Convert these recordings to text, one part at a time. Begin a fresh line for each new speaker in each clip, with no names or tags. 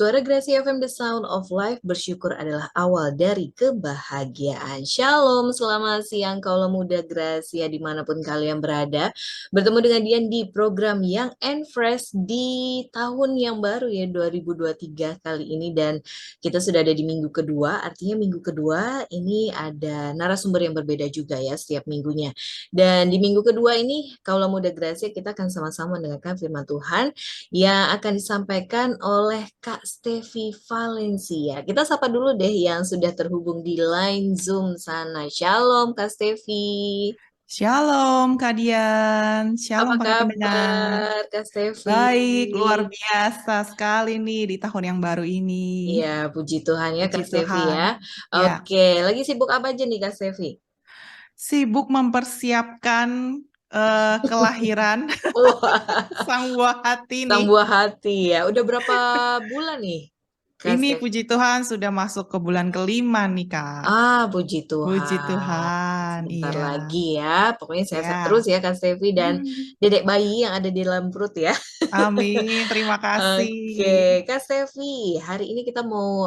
Suara Grasi FM The Sound of Life, bersyukur adalah awal dari kebahagiaan. Shalom, selamat siang kaulah muda Gracia dimanapun kalian berada. Bertemu dengan Dian di program Young and Fresh di tahun yang baru ya 2023 kali ini. Dan kita sudah ada di minggu kedua, artinya minggu kedua ini ada narasumber yang berbeda juga ya setiap minggunya. Dan di minggu kedua ini kaulah muda Gracia kita akan sama-sama mendengarkan firman Tuhan yang akan disampaikan oleh Kak Stevi Valencia. Kita sapa dulu deh yang sudah terhubung di line Zoom sana. Shalom Kak Stevi.
Shalom Kak Dian,
Apa
shalom para pendengar.
kabar Kak Stevi?
Baik, luar biasa sekali nih di tahun yang baru ini.
Iya, puji Tuhan ya Kak
Puji
Stevi ya.
Tuhan. Ya,
Oke, lagi sibuk apa aja nih Kak Stevi?
sibuk mempersiapkan kelahiran
Wah,
sang buah hati
sang
nih.
buah hati ya. Udah berapa bulan nih Kak
Ini
Stevi?
puji Tuhan sudah masuk ke bulan kelima nih Kak.
Puji
Puji
Tuhan.
Tuhan,
Sebentar
iya.
lagi ya. Pokoknya sehat terus
Ya.
ya Kak Stevi dan
Hmm,
dedek bayi yang ada di dalam perut ya.
Amin, terima kasih.
Oke, Kak Stevi, hari ini kita mau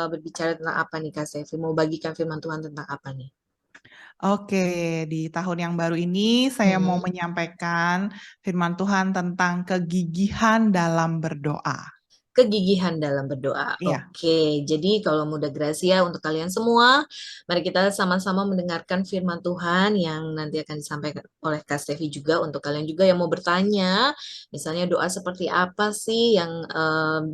berbicara tentang apa nih Kak Stevi? Mau bagikan firman Tuhan tentang apa nih?
Oke, di tahun yang baru ini saya mau
Hmm.
menyampaikan firman Tuhan tentang kegigihan dalam berdoa.
Kegigihan dalam berdoa.
Iya,
Oke, jadi kalau muda Gracia untuk kalian semua, mari kita sama-sama mendengarkan firman Tuhan yang nanti akan disampaikan oleh Kak Stevi juga untuk kalian juga yang mau bertanya, misalnya doa seperti apa sih yang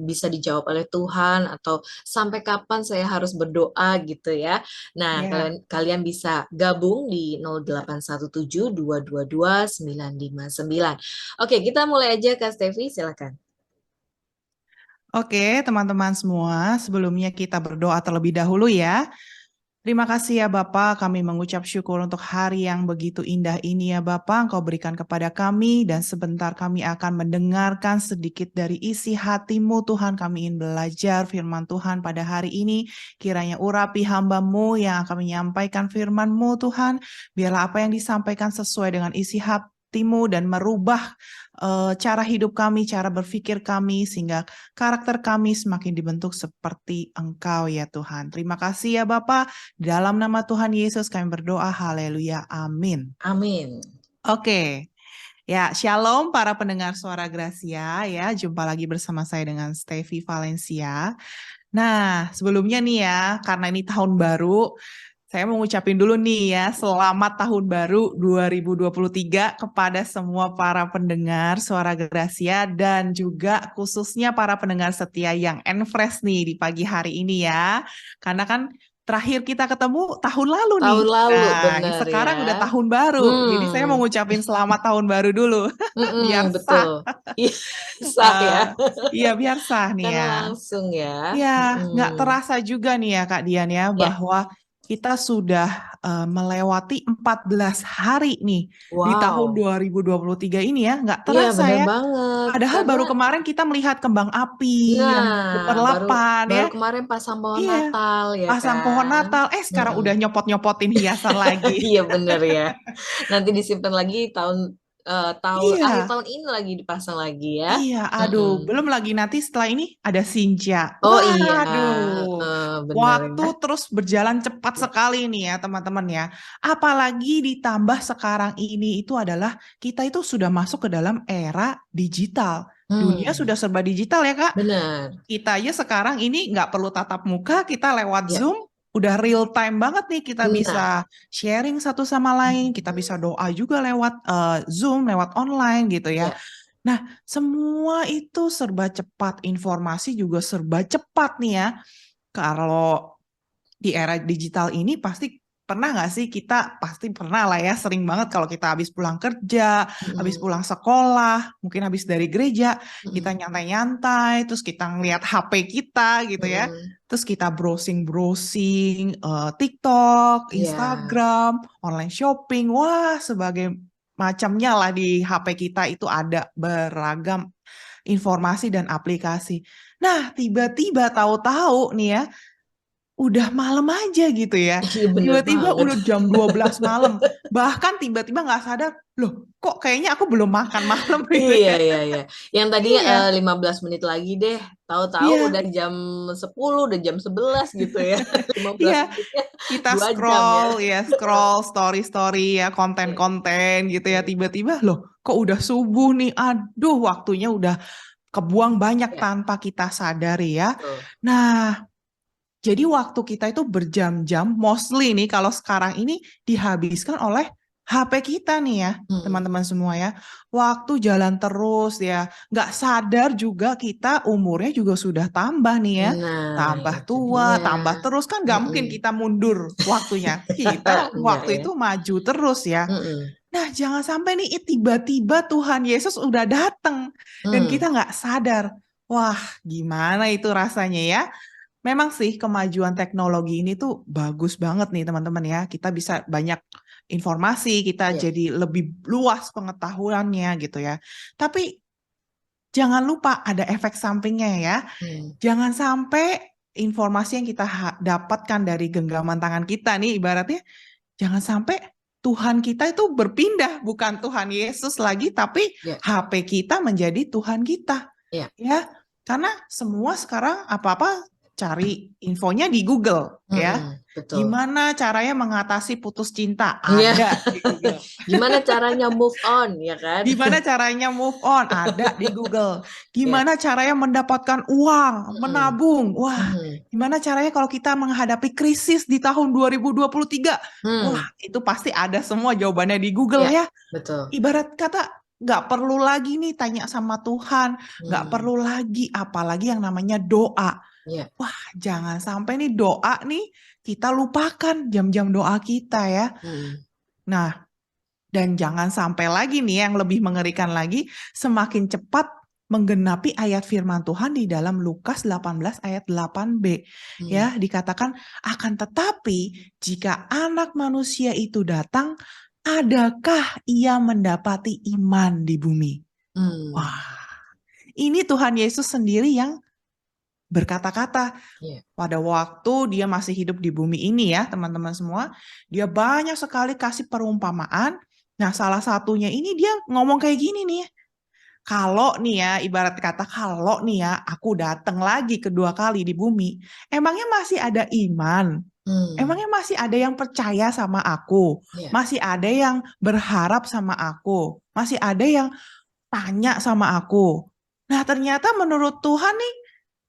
bisa dijawab oleh Tuhan atau sampai kapan saya harus berdoa gitu ya. Nah,
iya.
kalian bisa gabung di 0817 222 959. Oke, kita mulai aja Kak Stevi, silakan.
Oke, teman-teman semua, sebelumnya kita berdoa terlebih dahulu ya. Terima kasih ya Bapak, kami mengucap syukur untuk hari yang begitu indah ini ya Bapak, Engkau berikan kepada kami dan sebentar kami akan mendengarkan sedikit dari isi hatimu Tuhan. Kami ingin belajar firman Tuhan pada hari ini. Kiranya urapi hamba-Mu yang akan menyampaikan firman-Mu Tuhan. Biarlah apa yang disampaikan sesuai dengan isi hatimu dan merubah cara hidup kami, cara berpikir kami, sehingga karakter kami semakin dibentuk seperti Engkau ya Tuhan. Terima kasih ya Bapak. Dalam nama Tuhan Yesus kami berdoa, haleluya, amin.
Amin.
Oke, ya shalom para pendengar suara Gracia ya, jumpa lagi bersama saya dengan Stevi Valencia. Nah, sebelumnya nih ya, karena ini tahun baru, saya mau ngucapin dulu nih ya, selamat tahun baru 2023 kepada semua para pendengar suara Gracia dan juga khususnya para pendengar setia yang Enfresh nih di pagi hari ini ya. Karena kan terakhir kita ketemu tahun lalu nih.
Tahun lalu,
Nah, ini
benar ya.
sekarang udah tahun baru. Jadi saya mau
Hmm,
ngucapin selamat tahun baru dulu, biar
betul.
sah.
Iya, sah ya.
Eh, iya, biar sah nih
Kan
ya.
langsung ya.
Ya, nggak
Hmm,
terasa juga nih ya Kak Dian ya,
ya,
bahwa kita sudah melewati 14 hari nih di tahun
wow.
2023 ini ya, nggak
Iya,
terasa
benar
ya.
banget.
Padahal
Karena,
baru kemarin kita melihat kembang api yang
nah, baru
gemerlapan ya.
baru kemarin pasang pohon
Iya,
Natal ya
pasang pohon
kan.
Natal, sekarang
Mm-mm.
udah nyopot-nyopotin hiasan lagi.
Iya, benar ya. Nanti disimpan lagi akhir
Iya.
tahun ini lagi dipasang lagi ya.
Iya, aduh,
Mm-mm.
belum lagi nanti setelah ini ada Sinja.
Oh iya,
Waduh,
benar
waktu
ya.
terus berjalan cepat sekali nih ya teman-teman ya. Apalagi ditambah sekarang ini itu adalah kita itu sudah masuk ke dalam era digital. Dunia
Hmm,
sudah serba digital ya Kak.
benar.
Kita aja sekarang ini nggak perlu tatap muka, kita lewat
Ya,
Zoom. Udah real time banget nih, kita bisa
nah.
sharing satu sama lain, kita bisa doa juga lewat Zoom, lewat online gitu ya.
Ya,
Nah, semua itu serba cepat, informasi juga serba cepat nih ya. Kalau di era digital ini pasti pernah nggak sih kita pasti pernah lah ya sering banget kalau kita habis pulang kerja, habis
mm-mm,
pulang sekolah, mungkin habis dari gereja, kita
mm-mm,
nyantai-nyantai, terus kita ngeliat HP kita gitu ya,
mm-mm.
terus kita browsing-browsing TikTok,
Ya,
Instagram, online shopping, wah sebagai macamnya lah di HP kita itu ada beragam informasi dan aplikasi. Nah, tiba-tiba tahu-tahu nih ya, udah malam aja gitu ya.
iya bener
Tiba-tiba
banget.
udah jam 12 malam. Bahkan tiba-tiba nggak sadar, loh kok kayaknya aku belum makan malam gitu
Iya,
ya.
iya, iya. Yang tadinya
Iya,
15 menit lagi deh, Tahu-tahu
Iya,
udah jam 10, udah jam 11 gitu ya. 15
iya.
menitnya
Kita
2 jam ya.
scroll story-story ya,
Iya,
konten-konten gitu ya.
iya,
Tiba-tiba loh, kok udah subuh nih? Aduh, waktunya udah kebuang banyak
iya,
tanpa kita sadari ya.
betul.
Nah, jadi waktu kita itu berjam-jam, mostly nih kalau sekarang ini dihabiskan oleh HP kita nih ya,
Hmm.
teman-teman semua ya. Waktu jalan terus ya, nggak sadar juga kita umurnya juga sudah tambah nih ya.
Nah,
Tambah
itu
tua,
dia.
tambah terus kan nggak mungkin
Mm-mm.
kita mundur waktunya. Kita
Enggak
waktu
ya.
itu maju terus ya.
Mm-mm.
Nah, jangan sampai nih tiba-tiba Tuhan Yesus udah datang dan
Hmm.
kita nggak sadar. Wah, gimana itu rasanya ya? Memang sih kemajuan teknologi ini tuh bagus banget nih teman-teman ya. Kita bisa banyak informasi, kita
Iya.
jadi lebih luas pengetahuannya gitu ya. Tapi jangan lupa ada efek sampingnya ya.
Hmm.
Jangan sampai informasi yang kita dapatkan dari genggaman tangan kita nih ibaratnya, jangan sampai Tuhan kita itu berpindah, bukan Tuhan Yesus lagi, tapi
Iya.
HP kita menjadi Tuhan kita.
Iya.
Ya, karena semua sekarang apa-apa cari infonya di Google, ya.
Mm-mm. Betul.
Gimana caranya mengatasi putus cinta?
Iya.
Ada di Google.
Gimana caranya move on, ya kan?
Gimana caranya move on? Ada di Google.
Iya.
Gimana caranya mendapatkan uang,
Mm-mm.
menabung? Wah,
Mm-mm.
gimana caranya kalau kita menghadapi krisis di tahun 2023? Wah,
Hmm.
itu pasti ada semua jawabannya di Google
Iya.
ya.
Betul.
Ibarat kata, nggak perlu lagi nih tanya sama Tuhan. Nggak
Hmm.
perlu lagi, apalagi yang namanya doa.
Iya.
Wah, jangan sampai nih doa nih, kita lupakan jam-jam doa kita ya.
Hmm.
Nah, dan jangan sampai lagi nih yang lebih mengerikan lagi, semakin cepat menggenapi ayat firman Tuhan di dalam Lukas 18 ayat 8b.
Hmm.
Ya, dikatakan akan tetapi jika anak manusia itu datang, adakah ia mendapati iman di bumi?
Hmm.
Wah, ini Tuhan Yesus sendiri yang berkata-kata
Iya.
pada waktu dia masih hidup di bumi ini ya, teman-teman semua. Dia banyak sekali kasih perumpamaan. Nah, salah satunya ini dia ngomong kayak gini nih. Kalau nih ya, ibarat kata kalau nih ya, aku datang lagi kedua kali di bumi, emangnya masih ada iman?
Hmm.
Emangnya masih ada yang percaya sama aku?
Iya.
Masih ada yang berharap sama aku? Masih ada yang tanya sama aku? Nah, ternyata menurut Tuhan nih,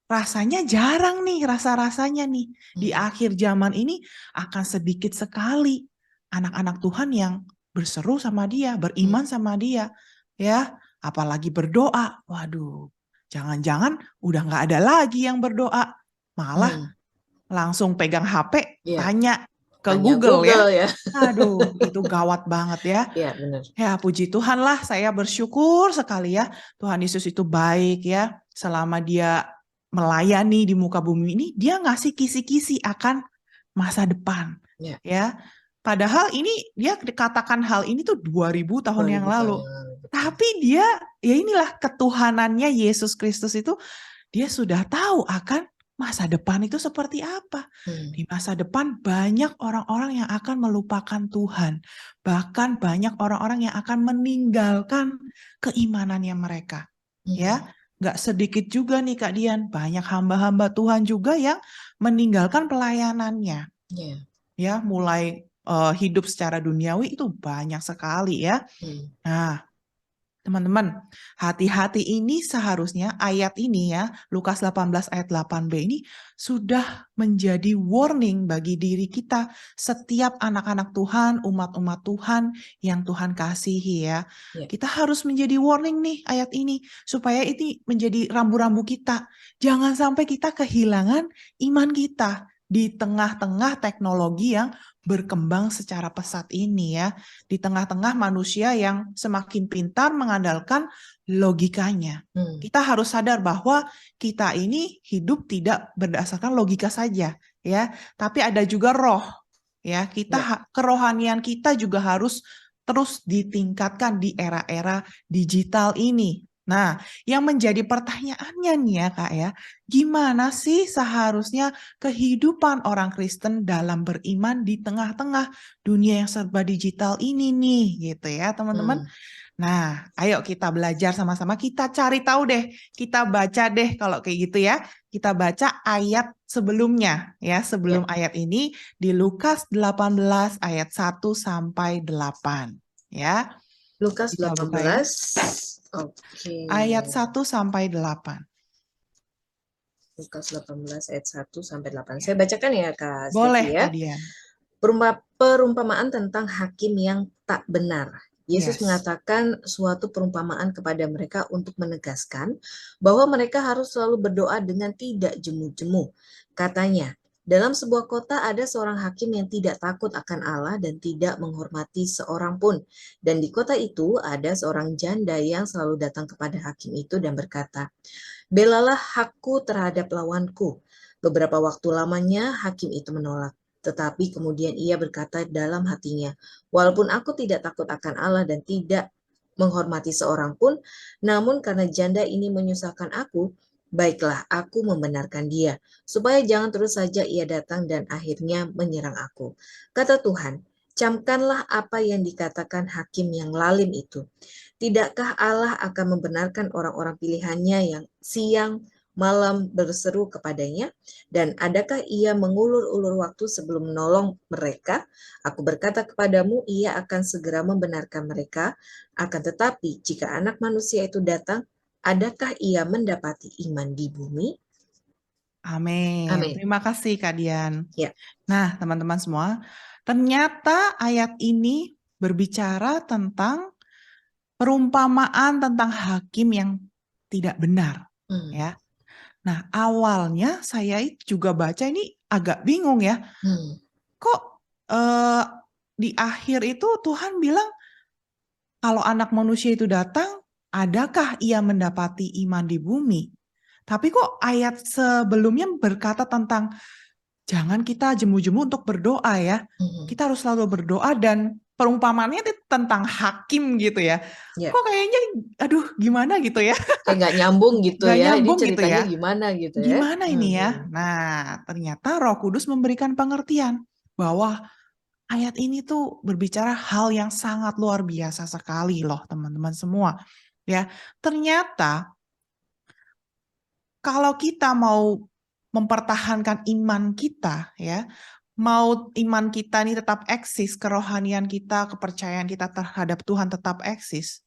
rasanya jarang nih, rasa-rasanya nih. Di
Hmm.
akhir zaman ini akan sedikit sekali anak-anak Tuhan yang berseru sama dia,
Hmm.
beriman sama dia. Ya, apalagi berdoa. Waduh, jangan-jangan udah nggak ada lagi yang berdoa. Malah
Hmm.
langsung pegang HP,
Iya.
tanya ke
Tanya
Google ya.
Google ya.
Aduh, itu gawat banget ya.
Iya, benar.
Ya, puji Tuhan lah, saya bersyukur sekali ya. Tuhan Yesus itu baik ya. Selama dia melayani di muka bumi ini, dia ngasih kisi-kisi akan masa depan.
Iya.
Ya, padahal ini dia dikatakan hal ini tuh 2000 tahun yang
2000 tahun
lalu.
yang lalu. Betul.
Tapi dia, ya inilah ketuhanannya Yesus Kristus itu, dia sudah tahu akan masa depan itu seperti apa.
Hmm.
Di masa depan banyak orang-orang yang akan melupakan Tuhan. Bahkan banyak orang-orang yang akan meninggalkan keimanannya mereka.
Hmm.
Ya, nggak sedikit juga nih Kak Dian, banyak hamba-hamba Tuhan juga yang meninggalkan pelayanannya.
Iya.
Ya, mulai hidup secara duniawi itu banyak sekali ya.
Hmm.
Nah, teman-teman, hati-hati ini seharusnya ayat ini ya, Lukas 18 ayat 8b ini sudah menjadi warning bagi diri kita, setiap anak-anak Tuhan, umat-umat Tuhan yang Tuhan kasihi ya.
Iya.
Kita harus menjadi warning nih ayat ini, supaya ini menjadi rambu-rambu kita. Jangan sampai kita kehilangan iman kita di tengah-tengah teknologi yang berkembang secara pesat ini ya. Di tengah-tengah manusia yang semakin pintar mengandalkan logikanya.
Hmm.
Kita harus sadar bahwa kita ini hidup tidak berdasarkan logika saja ya, tapi ada juga roh ya. Kita kerohanian kita juga harus terus ditingkatkan di era-era digital ini. Nah, yang menjadi pertanyaannya nih ya Kak ya, gimana sih seharusnya kehidupan orang Kristen dalam beriman di tengah-tengah dunia yang serba digital ini nih, gitu ya teman-teman.
Hmm.
Nah, ayo kita belajar sama-sama, kita cari tahu deh, kita baca deh kalau kayak gitu ya. Kita baca ayat sebelumnya ya, sebelum
Ya,
ayat ini di Lukas 18 ayat 1 sampai 8 ya.
Lukas
Bisa buka ya.
18. Oke.
Ayat 1 sampai 8.
Lukas 18 ayat 1 sampai 8.
Ya.
Saya bacakan ya Kak
Boleh,
Stevi ya.
Kak Dian.
Perumpamaan tentang hakim yang tak benar. Yesus
Yes.
mengatakan suatu perumpamaan kepada mereka untuk menegaskan bahwa mereka harus selalu berdoa dengan tidak jemu-jemu. Katanya, dalam sebuah kota ada seorang hakim yang tidak takut akan Allah dan tidak menghormati seorang pun. Dan di kota itu ada seorang janda yang selalu datang kepada hakim itu dan berkata, "Belalah hakku terhadap lawanku." Beberapa waktu lamanya hakim itu menolak. Tetapi kemudian ia berkata dalam hatinya, "Walaupun aku tidak takut akan Allah dan tidak menghormati seorang pun, namun karena janda ini menyusahkan aku, baiklah aku membenarkan dia, supaya jangan terus saja ia datang dan akhirnya menyerang aku." Kata Tuhan, "Camkanlah apa yang dikatakan hakim yang lalim itu. Tidakkah Allah akan membenarkan orang-orang pilihannya yang siang malam berseru kepadanya? Dan adakah ia mengulur-ulur waktu sebelum menolong mereka? Aku berkata kepadamu, ia akan segera membenarkan mereka. Akan tetapi, jika anak manusia itu datang, adakah ia mendapati iman di bumi?"
Amin.
Amin.
Terima kasih, Kak Dian.
Ya.
Nah, teman-teman semua, ternyata ayat ini berbicara tentang perumpamaan tentang hakim yang tidak benar,
Hmm.
ya. Nah, awalnya saya juga baca ini agak bingung ya.
Hmm.
Kok di akhir itu Tuhan bilang kalau anak manusia itu datang, adakah ia mendapati iman di bumi? Tapi kok ayat sebelumnya berkata tentang jangan kita jemu-jemu untuk berdoa ya.
Hmm.
Kita harus selalu berdoa dan perumpamaannya itu tentang hakim gitu ya.
Ya.
Kok kayaknya aduh gimana gitu ya.
Kayak nggak nyambung gitu
Gak
ya. Ini
nyambung gitu
ceritanya
ya.
gimana gitu ya.
Gimana ini ya? Nah, ternyata Roh Kudus memberikan pengertian bahwa ayat ini tuh berbicara hal yang sangat luar biasa sekali loh teman-teman semua. Ya, ternyata kalau kita mau mempertahankan iman kita ya, mau iman kita ini tetap eksis, kerohanian kita, kepercayaan kita terhadap Tuhan tetap eksis.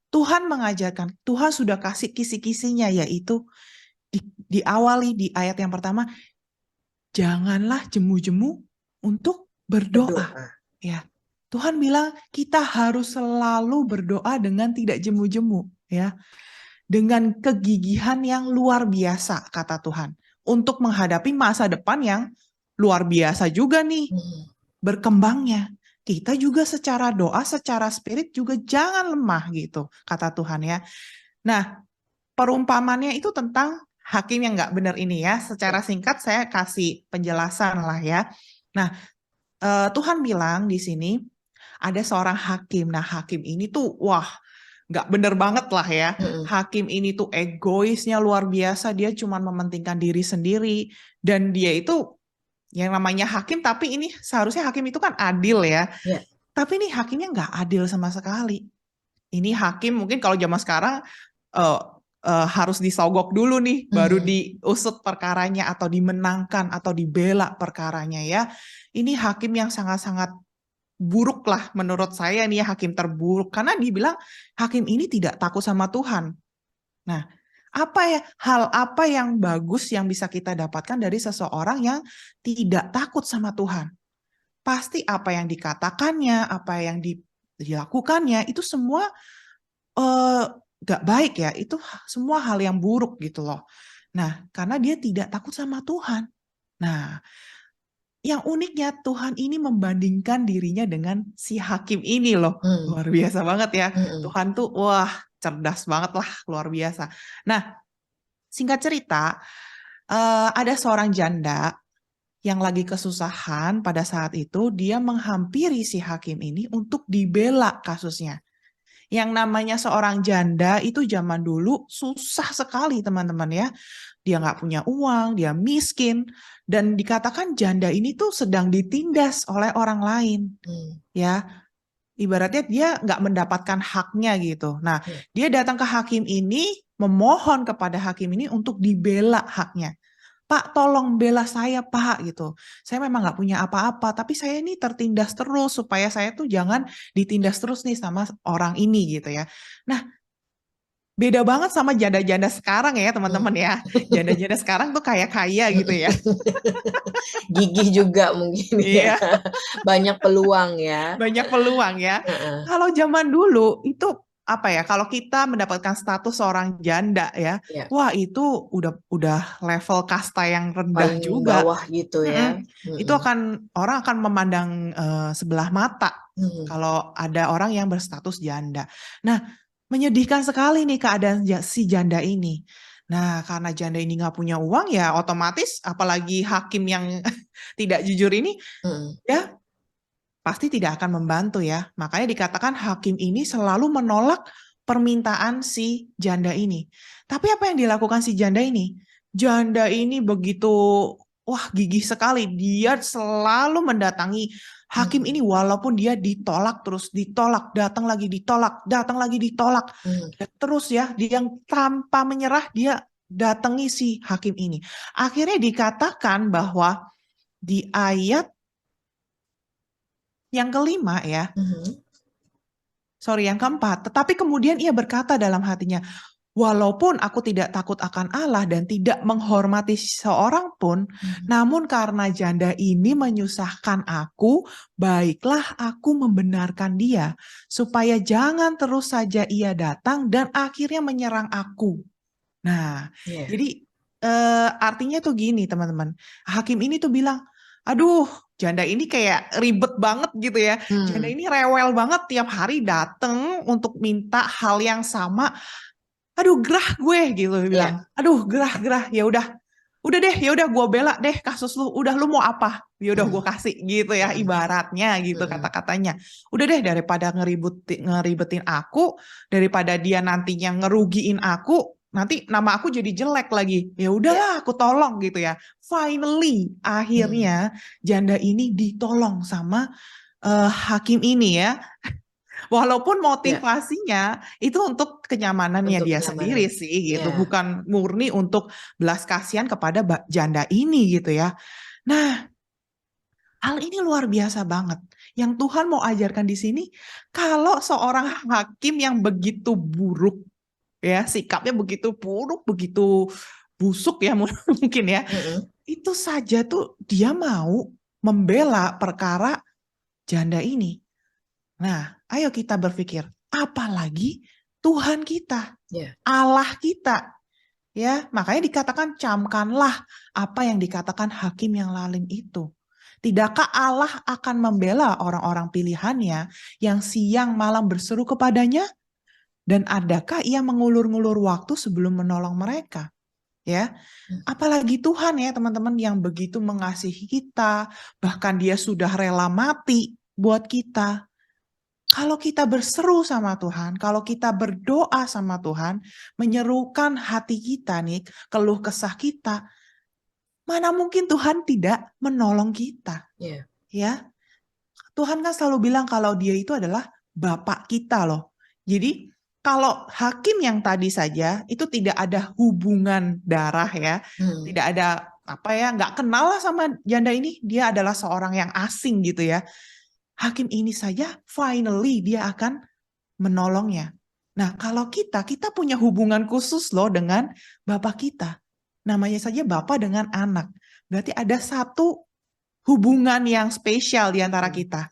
Tuhan mengajarkan, Tuhan sudah kasih kisi-kisinya yaitu diawali di ayat yang pertama, janganlah jemu-jemu untuk berdoa.
Berdoa.
Ya, Tuhan bilang kita harus selalu berdoa dengan tidak jemu-jemu, ya, dengan kegigihan yang luar biasa kata Tuhan untuk menghadapi masa depan yang luar biasa juga nih berkembangnya. Kita juga secara doa, secara spirit juga jangan lemah gitu kata Tuhan ya. Nah, perumpamannya itu tentang hakim yang nggak benar ini ya. Secara singkat saya kasih penjelasan lah ya. Nah, Tuhan bilang di sini ada seorang hakim. Nah, hakim ini tuh wah nggak bener banget lah ya. Hakim ini tuh egoisnya luar biasa. Dia cuma mementingkan diri sendiri dan dia itu yang namanya hakim. Tapi ini seharusnya hakim itu kan adil ya.
Ya.
Tapi ini hakimnya nggak adil sama sekali. Ini hakim mungkin kalau zaman sekarang harus disogok dulu nih, baru diusut perkaranya atau dimenangkan atau dibela perkaranya ya. Ini hakim yang sangat-sangat buruk lah menurut saya nih ya, hakim terburuk. Karena dibilang hakim ini tidak takut sama Tuhan. Nah, hal apa yang bagus yang bisa kita dapatkan dari seseorang yang tidak takut sama Tuhan? Pasti apa yang dikatakannya, apa yang dilakukannya, itu semua gak baik ya, itu semua hal yang buruk gitu loh. Nah, karena dia tidak takut sama Tuhan. Nah, yang uniknya Tuhan ini membandingkan dirinya dengan si hakim ini loh. Luar biasa banget ya. Tuhan tuh wah cerdas banget lah, luar biasa. Nah, singkat cerita, ada seorang janda yang lagi kesusahan pada saat itu, dia menghampiri si hakim ini untuk dibela kasusnya. Yang namanya seorang janda itu zaman dulu susah sekali teman-teman ya. Dia nggak punya uang, dia miskin. Dan dikatakan janda ini tuh sedang ditindas oleh orang lain. Ya, ibaratnya dia nggak mendapatkan haknya gitu. Nah,
Ya.
dia datang ke hakim ini, memohon kepada hakim ini untuk dibela haknya. Pak, tolong bela saya, Pak, gitu. Saya memang nggak punya apa-apa, tapi saya ini tertindas terus supaya saya tuh jangan ditindas terus nih sama orang ini gitu ya. Nah, beda banget sama janda-janda sekarang ya,
Hmm.
teman-teman ya. Janda-janda sekarang tuh kaya-kaya gitu ya.
Gigih juga mungkin ya.
Iya,
Banyak peluang ya.
banyak peluang ya.
Heeh.
Kalau zaman dulu itu apa ya? Kalau kita mendapatkan status seorang janda ya,
Ya,
wah itu udah level kasta yang rendah
paling
juga.
bawah gitu ya.
Mm-mm. Itu
Mm-mm.
orang akan memandang sebelah mata
Hmm.
kalau ada orang yang berstatus janda. Nah, menyedihkan sekali nih keadaan si janda ini. Nah, karena janda ini nggak punya uang ya otomatis apalagi hakim yang tidak jujur ini
Hmm.
ya pasti tidak akan membantu ya. Makanya dikatakan hakim ini selalu menolak permintaan si janda ini. Tapi apa yang dilakukan si janda ini? Janda ini begitu, wah gigih sekali. Dia selalu mendatangi hakim
Hmm.
ini walaupun dia ditolak terus ditolak, datang lagi ditolak.
Hmm.
Dan terus ya, dia yang tanpa menyerah dia datangi si hakim ini. Akhirnya dikatakan bahwa di ayat yang kelima ya,
Hmm.
yang keempat, tetapi kemudian ia berkata dalam hatinya, walaupun aku tidak takut akan Allah dan tidak menghormati seorang pun,
Hmm.
namun karena janda ini menyusahkan aku, baiklah aku membenarkan dia, supaya jangan terus saja ia datang dan akhirnya menyerang aku. Nah,
Ya.
jadi artinya tuh gini teman-teman, hakim ini tuh bilang, aduh, janda ini kayak ribet banget gitu ya. Janda
Hmm.
ini rewel banget tiap hari dateng untuk minta hal yang sama. Aduh, gerah gue gitu dia bilang.
Ya.
Aduh, gerah, ya udah deh, ya udah gue bela deh kasus lu. Udah lu mau apa? Ya udah gue
Hmm.
kasih gitu ya
Hmm.
ibaratnya gitu
Hmm.
kata-katanya. Udah deh daripada ngeribetin aku, daripada dia nantinya ngerugiin aku, nanti nama aku jadi jelek lagi. Ya
Ya.
udahlah aku tolong gitu ya. Finally
Hmm.
akhirnya janda ini ditolong sama hakim ini ya. Walaupun
Ya.
motivasinya itu untuk kenyamanannya
Untuk
dia sendiri
kenyamanan.
sih gitu,
Ya.
bukan murni untuk belas kasihan kepada janda ini gitu ya. Nah, hal ini luar biasa banget. Yang Tuhan mau ajarkan di sini, kalau seorang hakim yang begitu buruk ya, sikapnya begitu buruk, begitu busuk ya mungkin ya,
Hmm.
itu saja tuh dia mau membela perkara janda ini. Nah, ayo kita berpikir, apalagi Tuhan kita,
Ya.
Allah kita, ya. Makanya dikatakan camkanlah apa yang dikatakan hakim yang lalim itu. Tidakkah Allah akan membela orang-orang pilihannya yang siang malam berseru kepadanya? Dan adakah ia mengulur-ngulur waktu sebelum menolong mereka? Ya, apalagi Tuhan ya teman-teman yang begitu mengasihi kita, bahkan dia sudah rela mati buat kita. Kalau kita berseru sama Tuhan, kalau kita berdoa sama Tuhan, menyerukan hati kita nih, keluh kesah kita, mana mungkin Tuhan tidak menolong kita,
Ya.
ya. Tuhan kan selalu bilang kalau dia itu adalah Bapak kita loh. Jadi kalau hakim yang tadi saja itu tidak ada hubungan darah ya,
Hmm.
tidak ada apa ya, nggak kenal lah sama janda ini, dia adalah seorang yang asing gitu ya. Hakim ini saja finally dia akan menolongnya. Nah, kalau kita punya hubungan khusus loh dengan Bapak kita. Namanya saja Bapak dengan anak. Berarti ada satu hubungan yang spesial di antara
Hmm.
kita.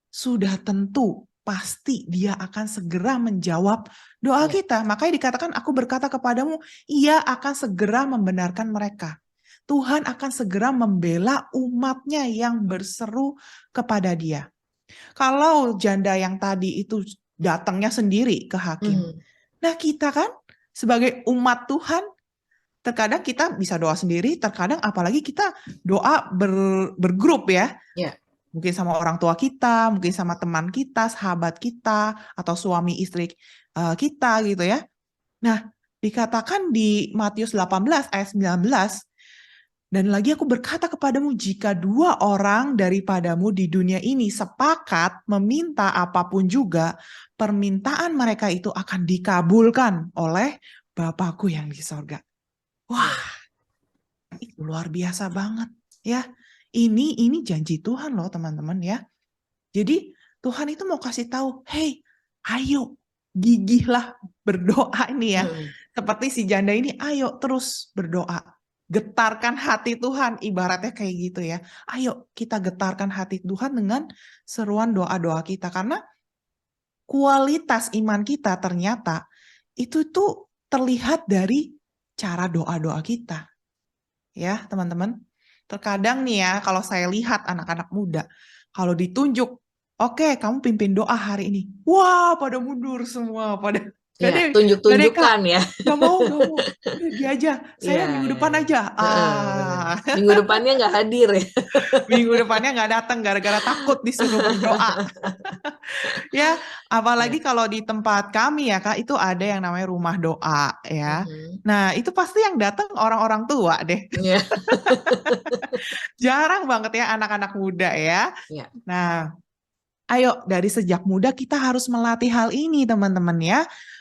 Sudah tentu pasti dia akan segera menjawab doa
Ya.
kita. Makanya dikatakan aku berkata kepadamu, ia akan segera membenarkan mereka. Tuhan akan segera membela umatnya yang berseru kepada dia. Kalau janda yang tadi itu datangnya sendiri ke hakim.
Hmm.
Nah kita kan sebagai umat Tuhan, terkadang kita bisa doa sendiri, terkadang apalagi kita doa bergrup ya.
Ya.
Mungkin sama orang tua kita, mungkin sama teman kita, sahabat kita, atau suami istri kita gitu ya. Nah, dikatakan di Matius 18 ayat 19, Dan lagi aku berkata kepadamu, jika 2 orang daripadamu di dunia ini sepakat meminta apapun juga, permintaan mereka itu akan dikabulkan oleh Bapakku yang di sorga. Wah,
Ya.
itu luar biasa banget ya. Ini janji Tuhan loh teman-teman ya. Jadi Tuhan itu mau kasih tahu, hey, ayo gigihlah berdoa ini ya.
Mm.
Seperti si janda ini, ayo terus berdoa. Getarkan hati Tuhan, ibaratnya kayak gitu ya. Ayo kita getarkan hati Tuhan dengan seruan doa-doa kita. Karena kualitas iman kita ternyata itu tuh terlihat dari cara doa-doa kita. Ya teman-teman. Terkadang nih ya, kalau saya lihat anak-anak muda, kalau ditunjuk, oke, kamu pimpin doa hari ini. Wah, pada mundur semua, pada
Ya,
gak deh Kak,
tunjuk-tunjukkan ya.
gak mau, udah dia aja,
Iya,
saya minggu
iya,
depan
iya.
aja.
Heeh, benar. Minggu depannya nggak hadir ya.
Minggu depannya nggak datang gara-gara takut disuruh berdoa. Ya, apalagi
Ya.
kalau di tempat kami ya Kak, itu ada yang namanya rumah doa ya.
Mhm.
Nah, itu pasti yang datang orang-orang tua deh.
Ya.
Jarang banget ya anak-anak muda ya.
Ya.
Nah, ayo dari sejak muda kita harus melatih hal ini teman-teman ya.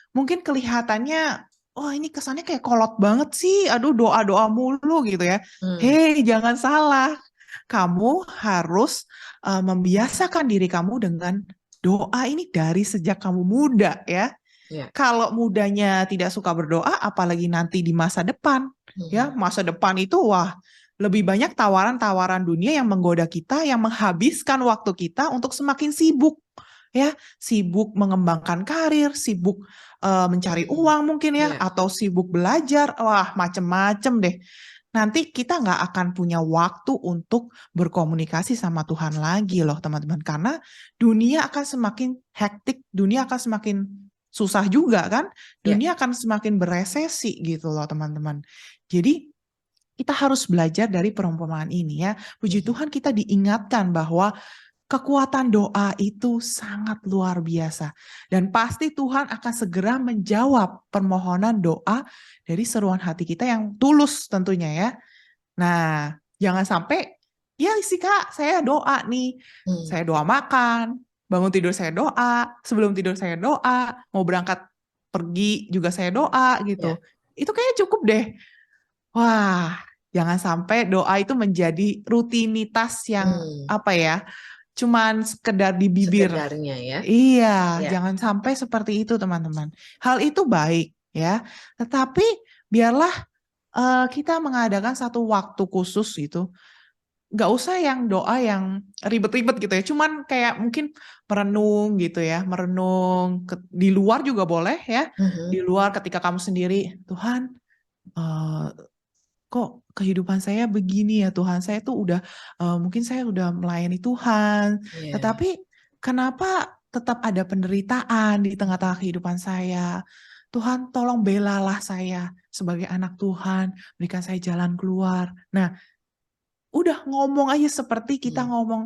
Mungkin kelihatannya, oh ini kesannya kayak kolot banget sih, aduh doa-doa mulu gitu ya.
Hmm.
Hei, jangan salah. Kamu harus membiasakan diri kamu dengan doa ini dari sejak kamu muda ya.
Ya.
Kalau mudanya tidak suka berdoa, apalagi nanti di masa depan. Ya,
Mhm.
masa depan itu wah, lebih banyak tawaran-tawaran dunia yang menggoda kita, yang menghabiskan waktu kita untuk semakin sibuk. Ya, sibuk mengembangkan karir, sibuk mencari
Mhm.
uang mungkin ya,
Ya.
atau sibuk belajar, wah macem-macem deh. Nanti kita nggak akan punya waktu untuk berkomunikasi sama Tuhan lagi loh teman-teman. Karena dunia akan semakin hektik, dunia akan semakin susah juga kan.
Ya.
Dunia akan semakin beresesi gitu loh teman-teman. Jadi kita harus belajar dari perumpamaan ini ya. Puji
Mhm.
Tuhan kita diingatkan bahwa kekuatan doa itu sangat luar biasa. Dan pasti Tuhan akan segera menjawab permohonan doa dari seruan hati kita yang tulus tentunya ya. Nah, jangan sampai, ya isi Kak, saya doa nih.
Hmm.
Saya doa makan, bangun tidur saya doa, sebelum tidur saya doa, mau berangkat pergi juga saya doa gitu.
Ya.
Itu kayaknya cukup deh. Wah, jangan sampai doa itu menjadi rutinitas yang
Hmm.
apa ya, cuman sekedar di bibir.
Sekedarnya ya.
Iya,
Ya.
jangan sampai seperti itu teman-teman. Hal itu baik ya, tetapi biarlah kita mengadakan satu waktu khusus gitu. Nggak usah yang doa yang ribet-ribet gitu ya. Cuman kayak mungkin merenung gitu ya. Merenung di luar juga boleh ya. Di
Mhm.
luar ketika kamu sendiri, Tuhan, eh, kok kehidupan saya begini ya Tuhan. Saya tuh udah, mungkin saya udah melayani Tuhan.
Ya.
Tetapi kenapa tetap ada penderitaan di tengah-tengah kehidupan saya? Tuhan tolong belalah saya sebagai anak Tuhan, berikan saya jalan keluar. Nah, udah ngomong aja seperti kita
Hmm.
ngomong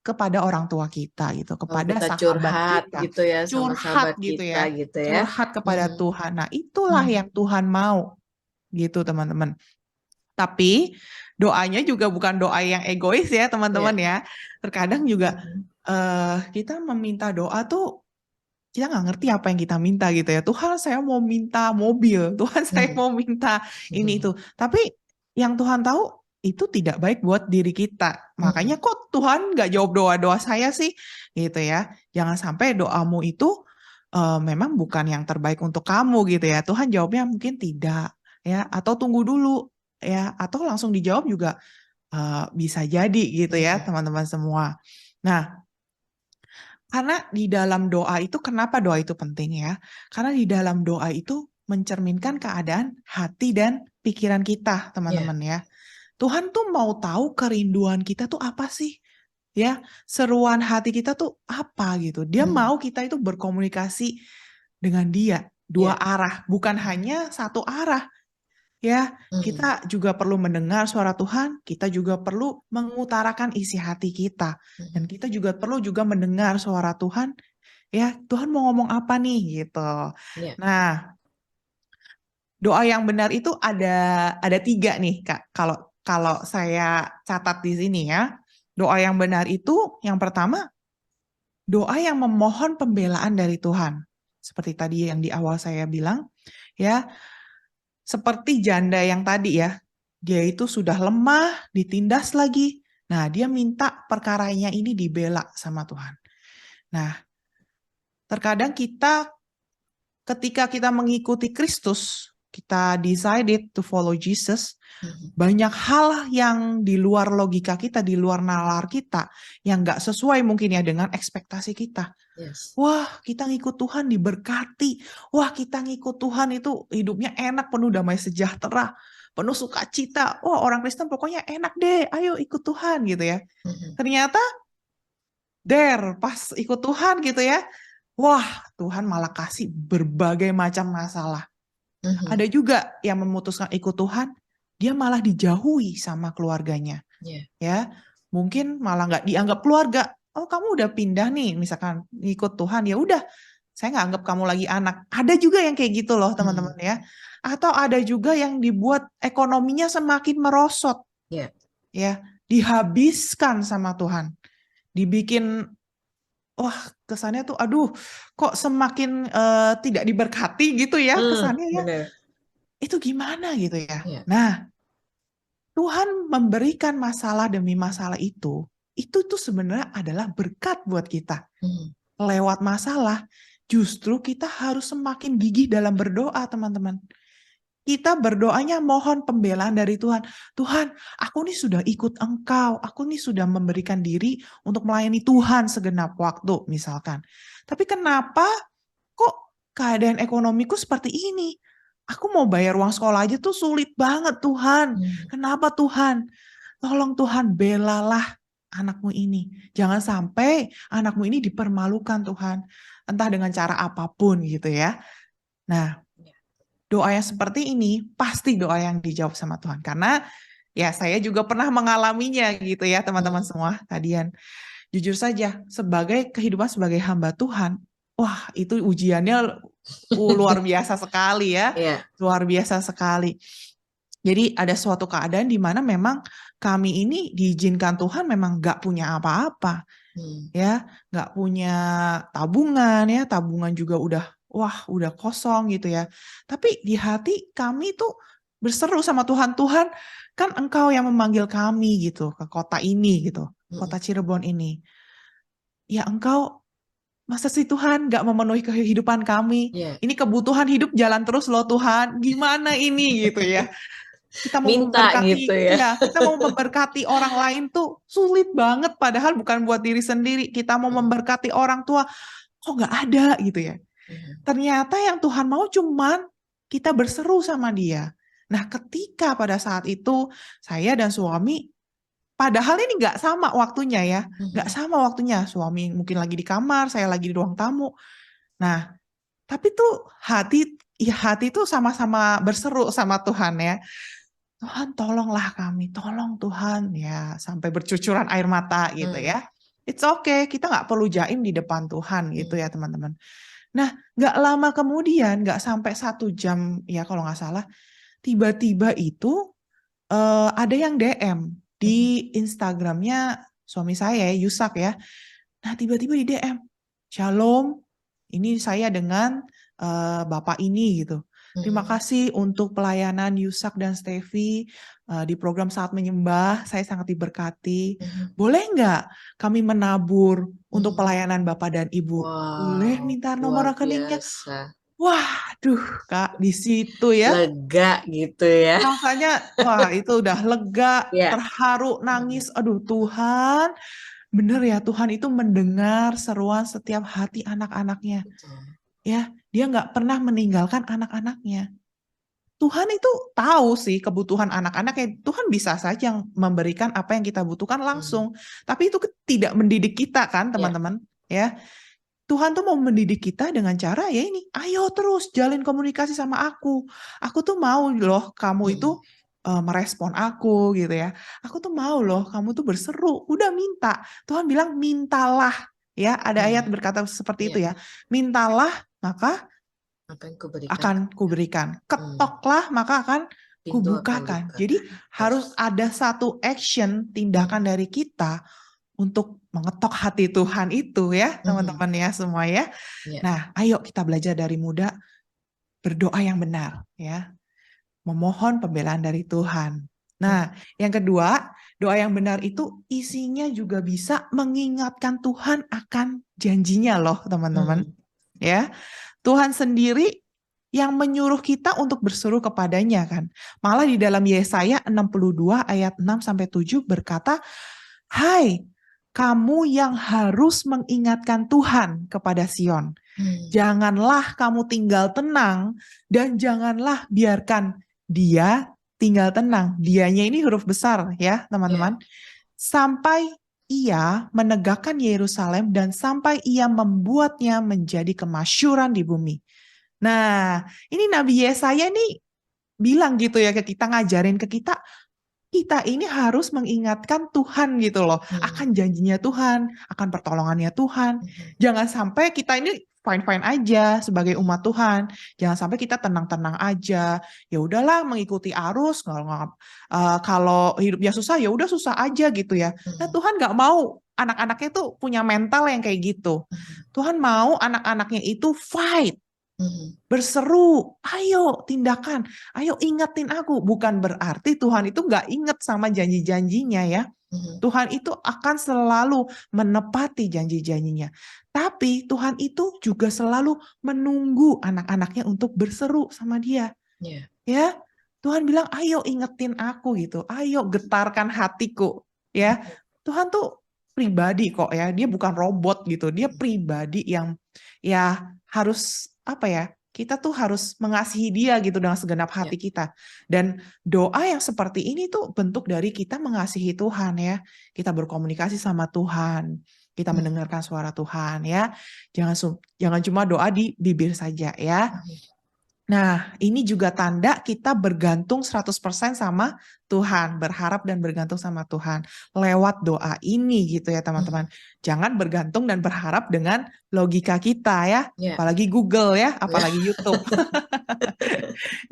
kepada orang tua kita gitu,
Kalau
kepada
kita
sahabat
curhat
kita.
gitu ya sama
Curhat
sahabat
gitu
kita
ya,
gitu ya.
curhat kepada
Mhm.
Tuhan. Nah, itulah
Mhm.
yang Tuhan mau gitu, teman-teman. Tapi doanya juga bukan doa yang egois ya, teman-teman
Ya.
ya. Terkadang juga
Mhm.
kita meminta doa tuh kita nggak ngerti apa yang kita minta gitu ya. Tuhan saya mau minta mobil, Tuhan saya
Mhm.
mau minta ini
Mhm.
itu. Tapi yang Tuhan tahu itu tidak baik buat diri kita.
Mhm.
Makanya kok Tuhan nggak jawab doa-doa saya sih gitu ya. Jangan sampai doamu itu memang bukan yang terbaik untuk kamu gitu ya. Tuhan jawabnya mungkin tidak ya, atau tunggu dulu ya, atau langsung dijawab juga bisa jadi gitu ya
Mhm.
teman-teman semua. Nah, karena di dalam doa itu, kenapa doa itu penting ya? Karena di dalam doa itu mencerminkan keadaan hati dan pikiran kita,
Ya.
teman-teman ya. Tuhan tuh mau tahu kerinduan kita tuh apa sih? Ya, seruan hati kita tuh apa gitu. Dia
Mhm.
mau kita itu berkomunikasi dengan dia dua
Ya.
arah, bukan
Mhm.
hanya satu arah. Ya,
Mhm.
kita juga perlu mendengar suara Tuhan, kita juga perlu mengutarakan isi hati kita. Dan
Mhm.
kita juga perlu juga mendengar suara Tuhan, ya Tuhan mau ngomong apa nih gitu.
Ya.
Nah, doa yang benar itu ada 3 nih Kak. Kalau kalau saya catat di sini ya, doa yang benar itu yang pertama, doa yang memohon pembelaan dari Tuhan. Seperti tadi yang di awal saya bilang, ya, seperti janda yang tadi ya, dia itu sudah lemah, ditindas lagi. Nah, dia minta perkaranya ini dibela sama Tuhan. Nah, terkadang ketika kita mengikuti Kristus, kita decided to follow Jesus, banyak hal yang di luar logika kita, di luar nalar kita, yang nggak sesuai mungkin ya dengan ekspektasi kita.
Yes.
Wah, kita ngikut Tuhan diberkati. Wah, kita ngikut Tuhan itu hidupnya enak, penuh damai sejahtera, penuh sukacita. Wah, orang Kristen pokoknya enak deh, ayo ikut Tuhan gitu ya. Ternyata, pas ikut Tuhan gitu ya, wah, Tuhan malah kasih berbagai macam masalah. Ada juga yang memutuskan ikut Tuhan, dia malah dijauhi sama keluarganya. Ya, mungkin malah nggak dianggap keluarga. Oh, kamu udah pindah nih, misalkan ikut Tuhan, ya udah, saya nggak anggap kamu lagi anak. Ada juga yang kayak gitu loh, teman-teman ya. Atau ada juga yang dibuat ekonominya semakin merosot. Ya, dihabiskan sama Tuhan. Dibikin, wah, kesannya tuh, aduh, kok semakin tidak diberkati gitu ya kesannya ya.
Bener.
Itu gimana gitu ya. Nah, Tuhan memberikan masalah demi masalah itu tuh sebenarnya adalah berkat buat kita. Lewat masalah, justru kita harus semakin gigih dalam berdoa, teman-teman. Kita berdoanya mohon pembelaan dari Tuhan. Tuhan, aku nih sudah ikut Engkau. Aku nih sudah memberikan diri untuk melayani Tuhan segenap waktu, misalkan. Tapi kenapa kok keadaan ekonomiku seperti ini? Aku mau bayar uang sekolah aja tuh sulit banget, Tuhan. Kenapa Tuhan? Tolong Tuhan, belalah anakmu ini. Jangan sampai anakmu ini dipermalukan Tuhan. Entah dengan cara apapun gitu ya. Nah, doa yang seperti ini pasti doa yang dijawab sama Tuhan. Karena ya saya juga pernah mengalaminya gitu ya teman-teman semua. Tadian jujur saja, kehidupan sebagai hamba Tuhan, wah itu ujiannya luar biasa sekali ya. Luar biasa sekali. Jadi ada suatu keadaan di mana memang kami ini diizinkan Tuhan memang nggak punya apa-apa. Ya, nggak punya tabungan ya, tabungan juga udah kosong gitu ya. Tapi di hati kami tuh berseru sama Tuhan, Tuhan kan Engkau yang memanggil kami gitu ke kota ini gitu, kota Cirebon ini. Ya Engkau, masa sih Tuhan nggak memenuhi kehidupan kami? Ini kebutuhan hidup jalan terus loh Tuhan, gimana ini gitu ya. Kita mau
Minta
memberkati,
gitu ya.
kita mau memberkati orang lain tuh sulit banget, padahal bukan buat diri sendiri. Kita mau memberkati orang tua, kok nggak ada gitu ya. Ternyata yang Tuhan mau cuman kita berseru sama Dia. Nah, ketika pada saat itu saya dan suami, padahal ini nggak sama waktunya ya, nggak sama waktunya. Suami mungkin lagi di kamar, saya lagi di ruang tamu. Nah, tapi tuh hati tuh sama-sama berseru sama Tuhan ya. Tuhan tolonglah kami, tolong Tuhan ya, sampai bercucuran air mata gitu ya. It's okay, kita nggak perlu jaim di depan Tuhan gitu ya teman-teman. Nah, nggak lama kemudian, nggak sampai 1 jam ya kalau nggak salah, tiba-tiba itu ada yang DM di Instagramnya suami saya, Yusak ya. Nah, tiba-tiba di DM, Shalom, ini saya dengan Bapak ini gitu. Terima kasih untuk pelayanan Yusak dan Stevi di program Saat Menyembah. Saya sangat diberkati. Boleh nggak kami menabur untuk pelayanan Bapak dan Ibu? Boleh minta nomor rekeningnya? Waduh, Kak, di situ ya.
Lega gitu ya.
Rasanya, wah itu udah lega, terharu, nangis. Aduh Tuhan, bener ya Tuhan itu mendengar seruan setiap hati anak-anaknya. Ya, dia nggak pernah meninggalkan anak-anaknya. Tuhan itu tahu sih kebutuhan anak-anaknya. Tuhan bisa saja memberikan apa yang kita butuhkan langsung. Tapi itu tidak mendidik kita kan teman-teman. Ya, Tuhan tuh mau mendidik kita dengan cara ya ini. Ayo terus jalin komunikasi sama aku. Aku tuh mau loh kamu itu merespon aku gitu ya. Aku tuh mau loh kamu tuh berseru. Udah minta. Tuhan bilang mintalah. Ya, ada ayat berkata seperti itu ya. Mintalah maka akan kuberikan. Ketoklah maka akan
Pintu akan
kubukakan.
buka.
Jadi harus ada satu action, tindakan dari kita untuk mengetok hati Tuhan itu ya, teman-teman ya semua ya.
Ya.
Nah, ayo kita belajar dari muda berdoa yang benar ya. Memohon pembelaan dari Tuhan. Nah, yang kedua, doa yang benar itu isinya juga bisa mengingatkan Tuhan akan janjinya loh, teman-teman. Ya, Tuhan sendiri yang menyuruh kita untuk berseru kepadanya kan. Malah di dalam Yesaya 62 ayat 6 sampai 7 berkata, "Hai, kamu yang harus mengingatkan Tuhan kepada Sion. Janganlah kamu tinggal tenang dan janganlah biarkan dia tinggal tenang." Dianya ini huruf besar ya, teman-teman. Sampai ia menegakkan Yerusalem dan sampai ia membuatnya menjadi kemasyhuran di bumi. Nah, ini Nabi Yesaya nih bilang gitu ya ke kita, ngajarin ke kita, kita ini harus mengingatkan Tuhan gitu loh, akan janjinya Tuhan, akan pertolongannya Tuhan. Jangan sampai kita ini fine-fine aja sebagai umat Tuhan. Jangan sampai kita tenang-tenang aja. Ya udahlah mengikuti arus, kalau hidupnya susah ya udah susah aja gitu ya. Nah, Tuhan nggak mau anak-anaknya tuh punya mental yang kayak gitu. Tuhan mau anak-anaknya itu fight, berseru, ayo tindakan, ayo ingetin aku. Bukan berarti Tuhan itu nggak inget sama janji-janjinya ya. Tuhan itu akan selalu menepati janji-janjinya. Tapi Tuhan itu juga selalu menunggu anak-anaknya untuk berseru sama dia. Ya, Tuhan bilang, ayo ingetin aku gitu, ayo getarkan hatiku. Ya, Tuhan tuh pribadi kok ya, dia bukan robot gitu, dia pribadi yang ya harus apa ya, kita tuh harus mengasihi dia gitu dengan segenap hati kita. Dan doa yang seperti ini tuh bentuk dari kita mengasihi Tuhan ya. Kita berkomunikasi sama Tuhan, kita mendengarkan suara Tuhan ya. Jangan cuma doa di bibir saja ya. Nah, ini juga tanda kita bergantung 100% sama Tuhan, berharap dan bergantung sama Tuhan lewat doa ini gitu ya teman-teman. Jangan bergantung dan berharap dengan logika kita ya, apalagi Google ya, apalagi YouTube.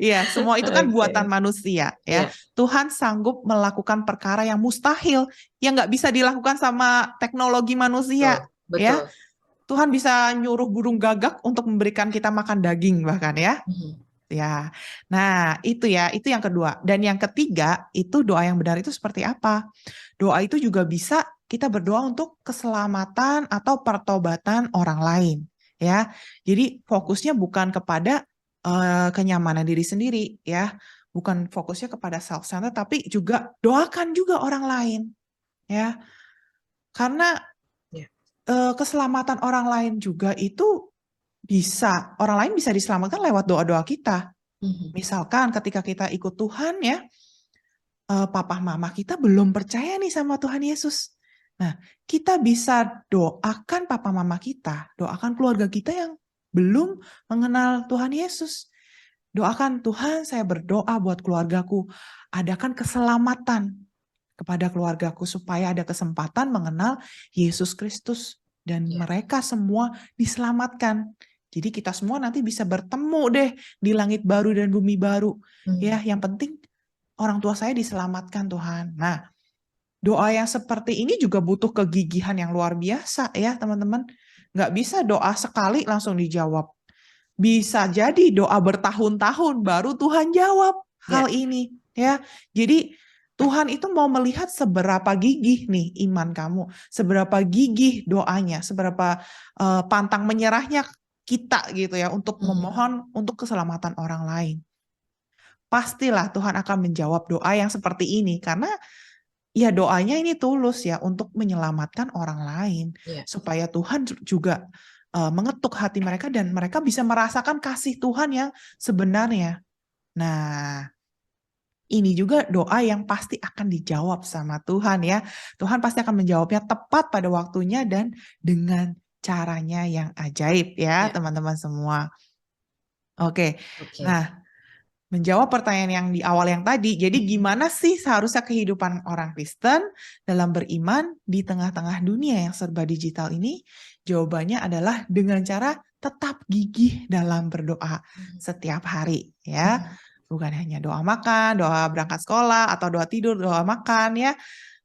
Iya, semua itu kan buatan manusia ya. Tuhan sanggup melakukan perkara yang mustahil, yang nggak bisa dilakukan sama teknologi manusia ya. Tuhan bisa nyuruh burung gagak untuk memberikan kita makan daging bahkan ya. Ya. Nah, itu ya, itu yang kedua. Dan yang ketiga, itu doa yang benar itu seperti apa? Doa itu juga bisa kita berdoa untuk keselamatan atau pertobatan orang lain, ya. Jadi fokusnya bukan kepada kenyamanan diri sendiri, ya. Bukan fokusnya kepada self-centered, tapi juga doakan juga orang lain, ya. Karena keselamatan orang lain juga itu orang lain bisa diselamatkan lewat doa-doa kita. Misalkan ketika kita ikut Tuhan ya, papa mama kita belum percaya nih sama Tuhan Yesus. Nah, kita bisa doakan papa mama kita, doakan keluarga kita yang belum mengenal Tuhan Yesus. Doakan, Tuhan saya berdoa buat keluargaku, adakan keselamatan kepada keluargaku supaya ada kesempatan mengenal Yesus Kristus dan mereka semua diselamatkan. Jadi kita semua nanti bisa bertemu deh di langit baru dan bumi baru. Ya, yang penting orang tua saya diselamatkan Tuhan. Nah, doa yang seperti ini juga butuh kegigihan yang luar biasa ya teman-teman. Nggak bisa doa sekali langsung dijawab. Bisa jadi doa bertahun-tahun baru Tuhan jawab hal ini. Ya, jadi Tuhan itu mau melihat seberapa gigih nih iman kamu, seberapa gigih doanya, seberapa pantang menyerahnya kita gitu ya untuk memohon untuk keselamatan orang lain. Pastilah Tuhan akan menjawab doa yang seperti ini karena ya doanya ini tulus ya untuk menyelamatkan orang lain supaya Tuhan juga mengetuk hati mereka dan mereka bisa merasakan kasih Tuhan yang sebenarnya. Nah, ini juga doa yang pasti akan dijawab sama Tuhan ya. Tuhan pasti akan menjawabnya tepat pada waktunya dan dengan caranya yang ajaib ya teman-teman semua. Oke. Nah, menjawab pertanyaan yang di awal yang tadi, jadi gimana sih seharusnya kehidupan orang Kristen dalam beriman di tengah-tengah dunia yang serba digital ini? Jawabannya adalah dengan cara tetap gigih dalam berdoa setiap hari ya. Bukan hanya doa makan, doa berangkat sekolah, atau doa tidur, doa makan ya,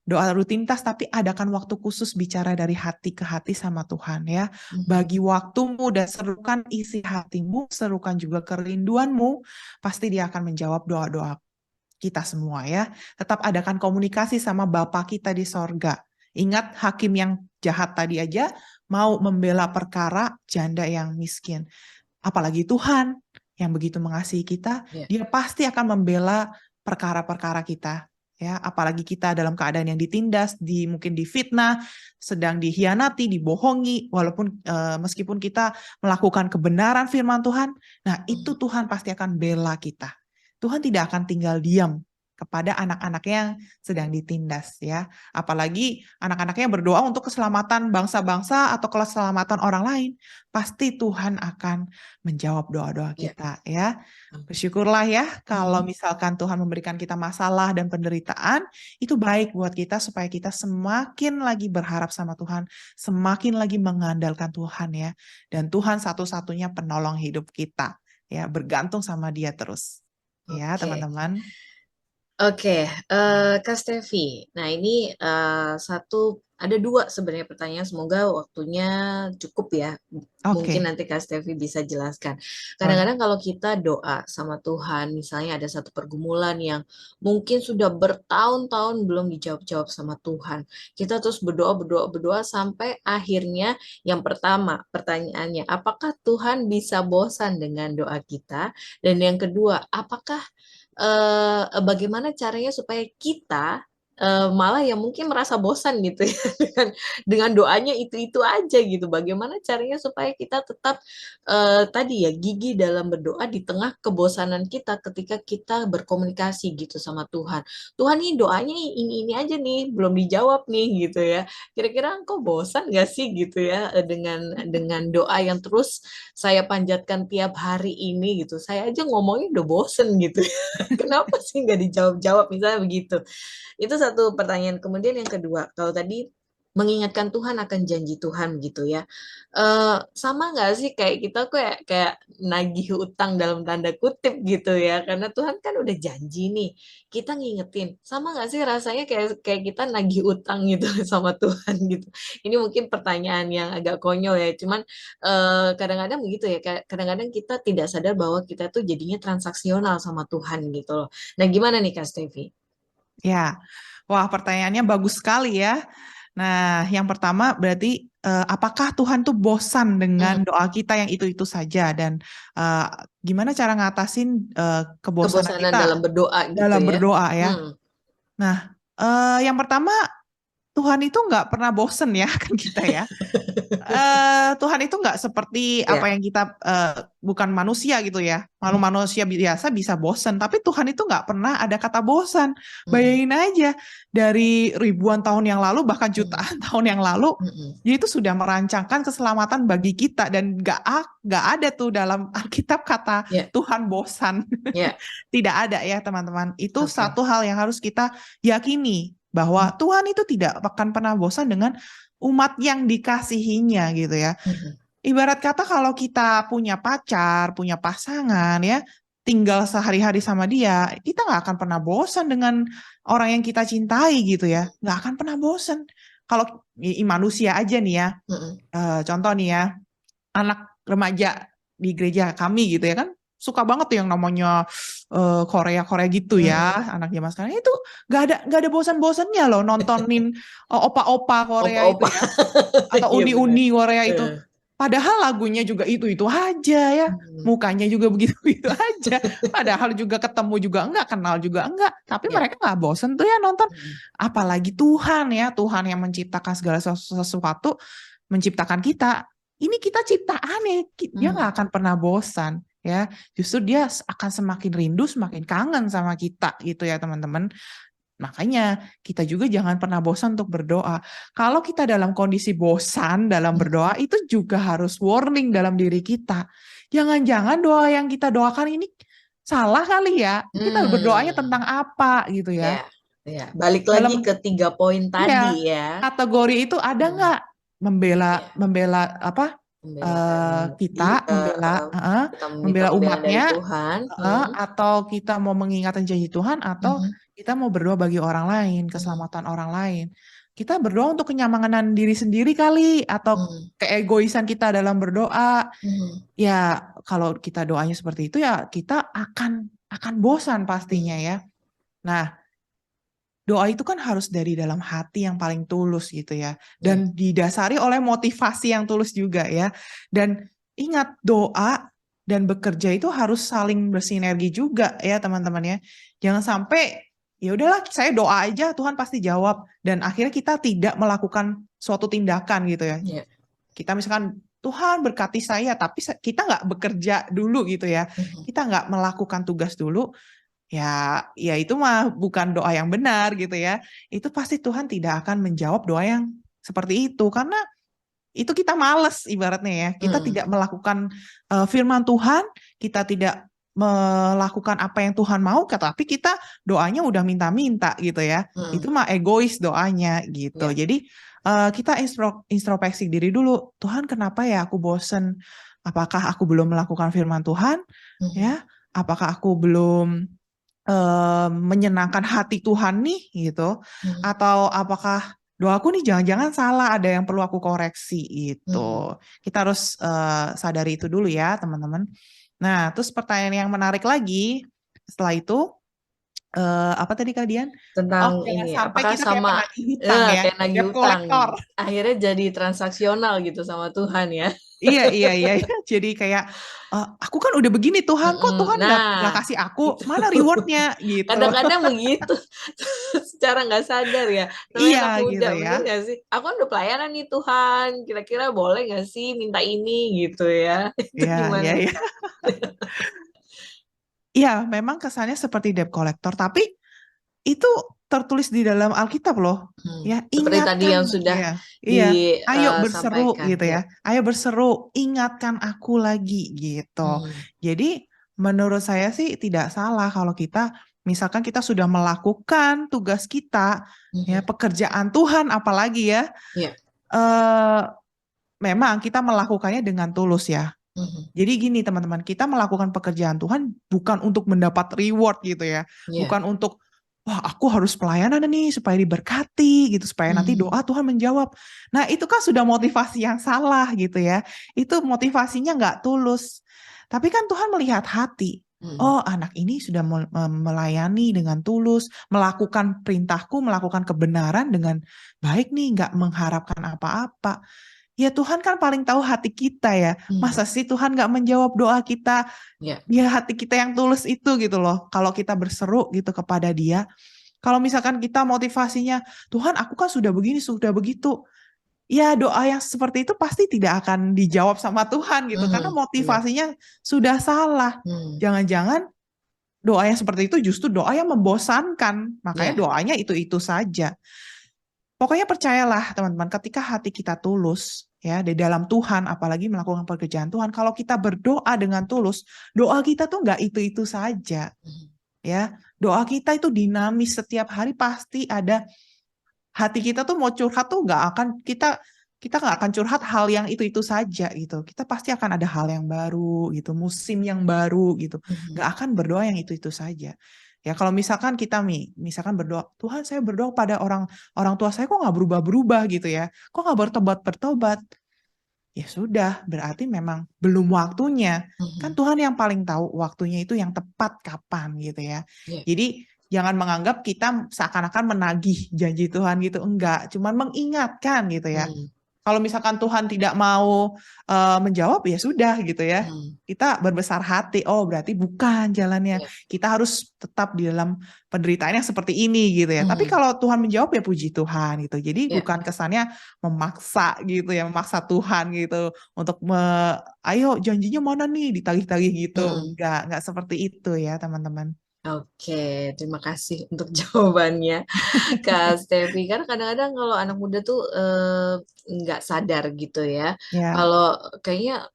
doa rutinitas, tapi adakan waktu khusus bicara dari hati ke hati sama Tuhan ya. Bagi waktumu dan serukan isi hatimu, serukan juga kerinduanmu, pasti Dia akan menjawab doa-doa kita semua ya. Tetap adakan komunikasi sama Bapa kita di sorga. Ingat hakim yang jahat tadi aja mau membela perkara janda yang miskin. Apalagi Tuhan yang begitu mengasihi kita, Dia pasti akan membela perkara-perkara kita. Ya, apalagi kita dalam keadaan yang ditindas, mungkin difitnah, sedang dihianati, dibohongi, walaupun meskipun kita melakukan kebenaran firman Tuhan, nah itu Tuhan pasti akan bela kita. Tuhan tidak akan tinggal diam kepada anak-anaknya yang sedang ditindas ya. Apalagi anak-anaknya berdoa untuk keselamatan bangsa-bangsa atau keselamatan orang lain, pasti Tuhan akan menjawab doa-doa kita ya. Bersyukurlah ya kalau misalkan Tuhan memberikan kita masalah dan penderitaan, itu baik buat kita supaya kita semakin lagi berharap sama Tuhan, semakin lagi mengandalkan Tuhan ya. Dan Tuhan satu-satunya penolong hidup kita ya, bergantung sama Dia terus. Ya, teman-teman.
Oke, Kak Stevi. Nah, ini ada dua sebenarnya pertanyaan. Semoga waktunya cukup ya. Mungkin nanti Kak Stevi bisa jelaskan. Kadang-kadang kalau kita doa sama Tuhan, misalnya ada satu pergumulan yang mungkin sudah bertahun-tahun belum dijawab-jawab sama Tuhan. Kita terus berdoa sampai akhirnya yang pertama pertanyaannya, apakah Tuhan bisa bosan dengan doa kita? Dan yang kedua, apakah bagaimana caranya supaya kita malah yang mungkin merasa bosan gitu ya dengan doanya itu aja gitu. Bagaimana caranya supaya kita tetap tadi ya gigih dalam berdoa di tengah kebosanan kita ketika kita berkomunikasi gitu sama Tuhan. Tuhan nih doanya ini aja nih belum dijawab nih gitu ya. Kira-kira engkau bosan gak sih gitu ya dengan doa yang terus saya panjatkan tiap hari ini gitu. Saya aja ngomongnya udah bosen gitu. Kenapa sih nggak dijawab-jawab misalnya begitu? Itu satu pertanyaan. Kemudian yang kedua, kalau tadi mengingatkan Tuhan akan janji Tuhan gitu ya. Sama nggak sih kayak kita kayak nagih utang dalam tanda kutip gitu ya. Karena Tuhan kan udah janji nih. Kita ngingetin. Sama nggak sih rasanya kayak kita nagih utang gitu sama Tuhan gitu. Ini mungkin pertanyaan yang agak konyol ya. Cuman kadang-kadang begitu ya. Kadang-kadang kita tidak sadar bahwa kita tuh jadinya transaksional sama Tuhan gitu loh. Nah, gimana nih Kak Stevi?
Ya, wah pertanyaannya bagus sekali ya. Nah, yang pertama berarti apakah Tuhan tuh bosan dengan doa kita yang itu-itu saja dan gimana cara ngatasin kebosanan
Kebosanan
kita
dalam berdoa gitu
dalam
ya.
berdoa ya. Nah, yang pertama Tuhan itu nggak pernah bosen ya kan kita ya. Tuhan itu nggak seperti apa yang kita bukan manusia gitu ya. Kalau manusia biasa bisa bosen, tapi Tuhan itu nggak pernah ada kata bosan. Bayangin aja dari ribuan tahun yang lalu bahkan jutaan tahun yang lalu, dia itu sudah merancangkan keselamatan bagi kita dan nggak ada tuh dalam Alkitab kata Tuhan bosan. Tidak ada ya teman-teman. Itu satu hal yang harus kita yakini bahwa Tuhan itu tidak akan pernah bosan dengan umat yang dikasihinya gitu ya. Ibarat kata kalau kita punya pacar, punya pasangan ya, tinggal sehari-hari sama dia, kita nggak akan pernah bosan dengan orang yang kita cintai gitu ya. Nggak akan pernah bosan. Kalau manusia aja nih ya, contoh nih ya, anak remaja di gereja kami gitu ya kan, suka banget tuh yang namanya Korea gitu ya, anak zaman sekarang itu nggak ada bosan-bosannya loh nontonin opa-opa Korea itu ya, atau uni-uni Korea itu. Padahal lagunya juga itu aja ya, mukanya juga begitu aja. Padahal juga ketemu juga enggak, kenal juga enggak, tapi mereka nggak bosan tuh ya nonton. Apalagi Tuhan ya, Tuhan yang menciptakan segala sesuatu, menciptakan kita. Ini kita ciptaan ya, dia nggak akan pernah bosan ya. Justru dia akan semakin rindu, semakin kangen sama kita gitu ya teman-teman. Makanya kita juga jangan pernah bosan untuk berdoa. Kalau kita dalam kondisi bosan dalam berdoa, itu juga harus warning dalam diri kita. Jangan-jangan doa yang kita doakan ini salah kali ya. Kita berdoanya tentang apa gitu ya.
Ya, balik lagi ke 3 poin tadi ya.
Kategori itu ada nggak membela apa kita membela
kita meminta
membela
pembelaan dari
umatnya,
Tuhan.
atau kita mau mengingatkan janji Tuhan, atau kita mau berdoa bagi orang lain, keselamatan orang lain. Kita berdoa untuk kenyamanan diri sendiri kali, atau keegoisan kita dalam berdoa. Ya, kalau kita doanya seperti itu ya kita akan bosan pastinya ya. Nah, doa itu kan harus dari dalam hati yang paling tulus gitu ya. Dan didasari oleh motivasi yang tulus juga ya. Dan ingat, doa dan bekerja itu harus saling bersinergi juga ya teman-teman ya. Jangan sampai ya udahlah saya doa aja Tuhan pasti jawab, dan akhirnya kita tidak melakukan suatu tindakan gitu ya. Kita misalkan Tuhan berkati saya, tapi kita nggak bekerja dulu gitu ya. Kita nggak melakukan tugas dulu. Ya itu mah bukan doa yang benar gitu ya. Itu pasti Tuhan tidak akan menjawab doa yang seperti itu, karena itu kita males ibaratnya ya. Kita tidak melakukan firman Tuhan, kita tidak melakukan apa yang Tuhan mau, tapi kita doanya udah minta-minta gitu ya. Itu mah egois doanya gitu. Jadi kita introspeksi diri dulu. Tuhan, kenapa ya aku bosen? Apakah aku belum melakukan firman Tuhan? Ya, apakah aku belum menyenangkan hati Tuhan nih gitu, atau apakah doaku nih jangan-jangan salah, ada yang perlu aku koreksi itu. Kita harus sadari itu dulu ya teman-teman. Nah, terus pertanyaan yang menarik lagi setelah itu, apa tadi kalian?
Tentang
Jangan
ini,
sampai
apakah
kita kayak
sama
penagih hutang ya,
kayak nagih
debt
hutang,
collector.
akhirnya jadi transaksional gitu sama Tuhan ya.
Iya. Jadi kayak aku kan udah begini Tuhan, kok Tuhan nggak
Nah,
kasih aku,
itu
mana rewardnya gitu.
kadang-kadang begitu secara nggak sadar ya. Namanya
Iya
anak
gitu
muda,
ya.
bener nggak sih? Aku kan udah pelayanan nih Tuhan, kira-kira boleh nggak sih minta ini gitu ya? Itu gimana?
Iya. Iya, memang kesannya seperti debt collector, tapi itu tertulis di dalam Alkitab loh. Ya,
Seperti tadi
ingatkan
yang sudah
ya. Iya, ayo berseru
disampaikan
gitu
ya.
ya. Ayo berseru, ingatkan aku lagi gitu. Jadi menurut saya sih tidak salah kalau kita misalkan kita sudah melakukan tugas kita, ya pekerjaan Tuhan apalagi ya. eh Memang kita melakukannya dengan tulus ya. Jadi gini teman-teman, kita melakukan pekerjaan Tuhan bukan untuk mendapat reward gitu ya. Bukan untuk, wah aku harus pelayanan nih supaya diberkati gitu, supaya nanti doa Tuhan menjawab. Nah itu kan sudah motivasi yang salah gitu ya. Itu motivasinya nggak tulus. Tapi kan Tuhan melihat hati. Oh anak ini sudah melayani dengan tulus, melakukan perintahku, melakukan kebenaran dengan baik nih, nggak mengharapkan apa-apa. Ya Tuhan kan paling tahu hati kita ya. Masa sih Tuhan nggak menjawab doa kita? Ya hati kita yang tulus itu gitu loh. Kalau kita berseru gitu kepada Dia. Kalau misalkan kita motivasinya, Tuhan aku kan sudah begini, sudah begitu. Ya doa yang seperti itu pasti tidak akan dijawab sama Tuhan gitu. Karena motivasinya sudah salah. Jangan-jangan doa yang seperti itu justru doa yang membosankan. Makanya doanya itu-itu saja. Pokoknya percayalah teman-teman, ketika hati kita tulus ya di dalam Tuhan, apalagi melakukan pekerjaan Tuhan, kalau kita berdoa dengan tulus, doa kita tuh nggak itu-itu saja. Ya, doa kita itu dinamis, setiap hari pasti ada, hati kita tuh mau curhat tuh nggak akan kita nggak akan curhat hal yang itu saja gitu. Kita pasti akan ada hal yang baru gitu, musim yang baru gitu. Nggak akan berdoa yang itu saja. Ya kalau misalkan kita misalkan berdoa, Tuhan saya berdoa pada orang tua saya kok nggak berubah-berubah gitu ya, kok nggak bertobat-bertobat. Ya sudah, berarti memang belum waktunya. Kan Tuhan yang paling tahu waktunya itu yang tepat kapan gitu ya. Jadi jangan menganggap kita seakan-akan menagih janji Tuhan gitu, enggak, cuman mengingatkan gitu ya. Kalau misalkan Tuhan tidak mau menjawab ya sudah gitu ya. Kita berbesar hati, oh berarti bukan jalannya. Kita harus tetap di dalam penderitaan yang seperti ini gitu ya. Tapi kalau Tuhan menjawab ya puji Tuhan gitu. Jadi bukan kesannya memaksa gitu ya, memaksa Tuhan gitu untuk ayo janjinya mana nih ditagih-tagih gitu. Enggak seperti itu ya teman-teman.
Oke, terima kasih untuk jawabannya, Kak Stevi. Karena kadang-kadang kalau anak muda tuh nggak sadar gitu ya.
Ya.
Kalau kayaknya,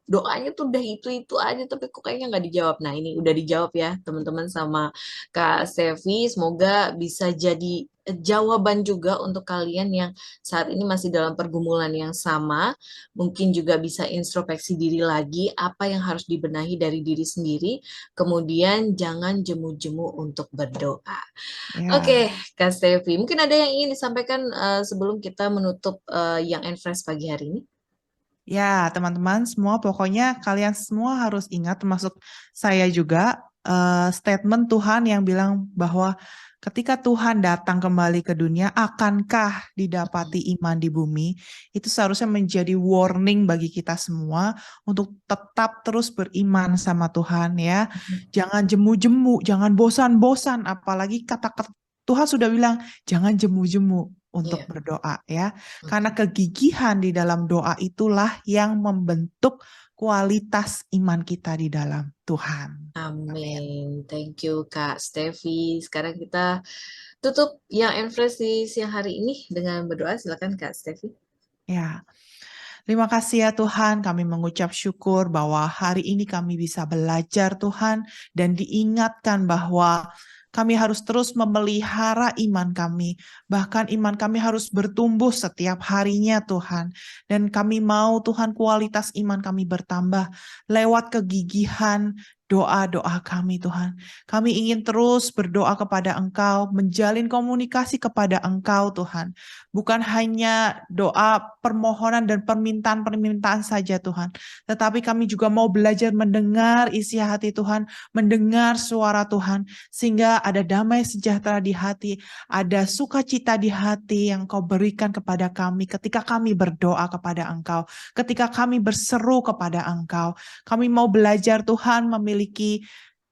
doanya tuh udah itu aja tapi kok kayaknya nggak dijawab. Nah, ini udah dijawab ya teman-teman sama Kak Sevi. Semoga bisa jadi jawaban juga untuk kalian yang saat ini masih dalam pergumulan yang sama. Mungkin juga bisa introspeksi diri lagi apa yang harus dibenahi dari diri sendiri. Kemudian jangan jemu-jemu untuk berdoa. Oke,
Ya.
Kak Sevi, mungkin ada yang ingin disampaikan sebelum kita menutup Young and Fresh pagi hari ini?
Ya, teman-teman semua, pokoknya kalian semua harus ingat, termasuk saya juga, statement Tuhan yang bilang bahwa ketika Tuhan datang kembali ke dunia, akankah didapati iman di bumi? Itu seharusnya menjadi warning bagi kita semua untuk tetap terus beriman sama Tuhan ya. Jangan jemu-jemu, jangan bosan-bosan, apalagi kata-kata Tuhan sudah bilang, jangan jemu-jemu untuk
Iya,
berdoa ya. Karena
oke.
kegigihan di dalam doa itulah yang membentuk kualitas iman kita di dalam Tuhan. Amin.
Amin. Thank you, Kak Stevi. Sekarang kita tutup yang Enfresh di siang hari ini dengan berdoa. Silakan, Kak Stevi.
Ya, terima kasih ya Tuhan, kami mengucap syukur bahwa hari ini kami bisa belajar Tuhan dan diingatkan bahwa kami harus terus memelihara iman kami. Bahkan iman kami harus bertumbuh setiap harinya Tuhan. Dan kami mau Tuhan kualitas iman kami bertambah lewat kegigihan doa-doa kami Tuhan. Kami ingin terus berdoa kepada Engkau, menjalin komunikasi kepada Engkau Tuhan. Bukan hanya doa permohonan dan permintaan-permintaan saja Tuhan. Tetapi kami juga mau belajar mendengar isi hati Tuhan, mendengar suara Tuhan, sehingga ada damai sejahtera di hati, ada sukacita di hati yang Kau berikan kepada kami ketika kami berdoa kepada Engkau, ketika kami berseru kepada Engkau. Kami mau belajar Tuhan memiliki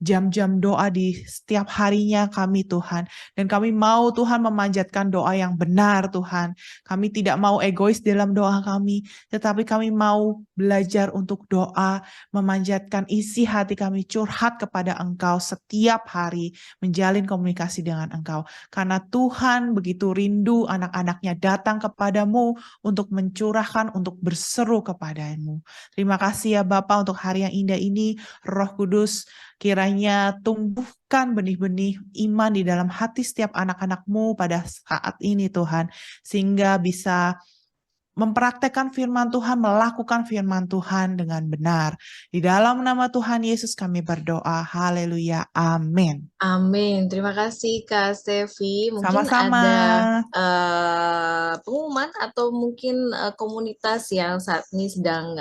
jam-jam doa di setiap harinya kami Tuhan. Dan kami mau Tuhan memanjatkan doa yang benar Tuhan. Kami tidak mau egois dalam doa kami, tetapi kami mau belajar untuk doa, memanjatkan isi hati kami, curhat kepada Engkau setiap hari, menjalin komunikasi dengan Engkau. Karena Tuhan begitu rindu anak-anaknya datang kepadamu untuk mencurahkan, untuk berseru kepadamu. Terima kasih ya Bapa untuk hari yang indah ini, Roh Kudus, kiranya tumbuhkan benih-benih iman di dalam hati setiap anak-anak-Mu pada saat ini Tuhan. Sehingga bisa mempraktekkan firman Tuhan, melakukan firman Tuhan dengan benar. Di dalam nama Tuhan Yesus kami berdoa. Haleluya. Amin.
Amin. Terima kasih, Kak Stevi. Mungkin
Sama-sama.
ada pengumuman atau mungkin komunitas yang saat ini sedang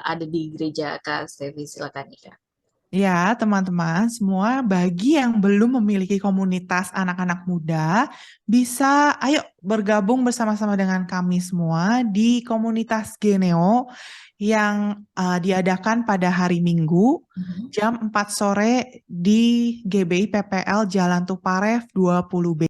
ada di gereja Kak Stevi. Silakan nih, Kak.
Ya, teman-teman, semua bagi yang belum memiliki komunitas anak-anak muda, bisa ayo bergabung bersama-sama dengan kami semua di komunitas Geneo yang diadakan pada hari Minggu jam 4 sore di GBI PPL Jalan Tuparev 20B.